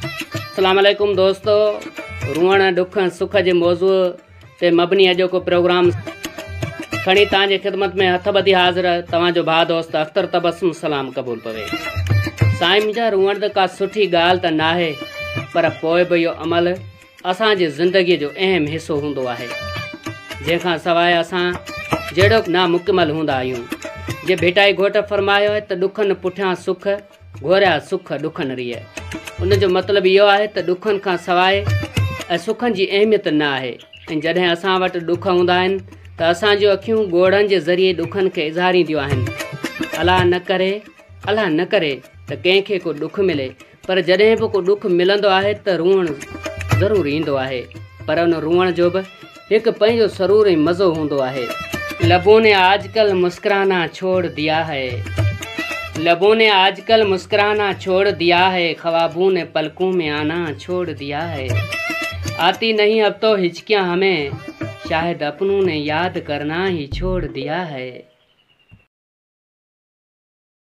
अस्सलाम वालेकुम दोस्तों, रुअण दुख सुख जे मौजू ते मबनी अॼो को प्रोग्राम खणी तव्हांजे ख़िदमत में हथ ॿधी हाज़िर तव्हांजो भाउ दोस्त अख्तर तबस्सुम सलाम क़बूल पवे। साईं मुंहिंजा रुअण त का सुठी ॻाल्हि त नाहे, पर पोइ बि इहो अमल असांजी ज़िंदगीअ जो अहम हिसो हूंदो आहे, जंहिंखां सवाइ असां जहिड़ो नामुकमल हूंदा आहियूं। जे भेटाई घोट फरमायो आहे त ॾुखनि पुठियां सुख घोरिया सुख ॾुखनि रिह। उन जो मतिलबु इहो आहे त ॾुखनि खां सवाइ ऐं सुखनि जी अहमियत न आहे। ऐं जॾहिं असां वटि ॾुख हूंदा आहिनि त असांजूं अखियूं ॻोढ़नि जे ज़रिए ॾुखनि खे इज़हारींदियूं आहिनि। अलाह न करे त कंहिंखे को ॾुखु मिले, पर जॾहिं बि को ॾुखु मिलंदो आहे त रुअण ज़रूरु ईंदो आहे, पर उन रुअण जो बि हिकु पंहिंजो सरूर ऐं मज़ो हूंदो आहे। लबों ने आजकल मुस्कुराना छोड़ दिया है, लबों ने आजकल मुस्कुराना छोड़ दिया है, ख्वाबों ने पलकों में आना छोड़ दिया है। आती नहीं अब तो हिचकियाँ हमें, शायद अपनों ने याद करना ही छोड़ दिया है।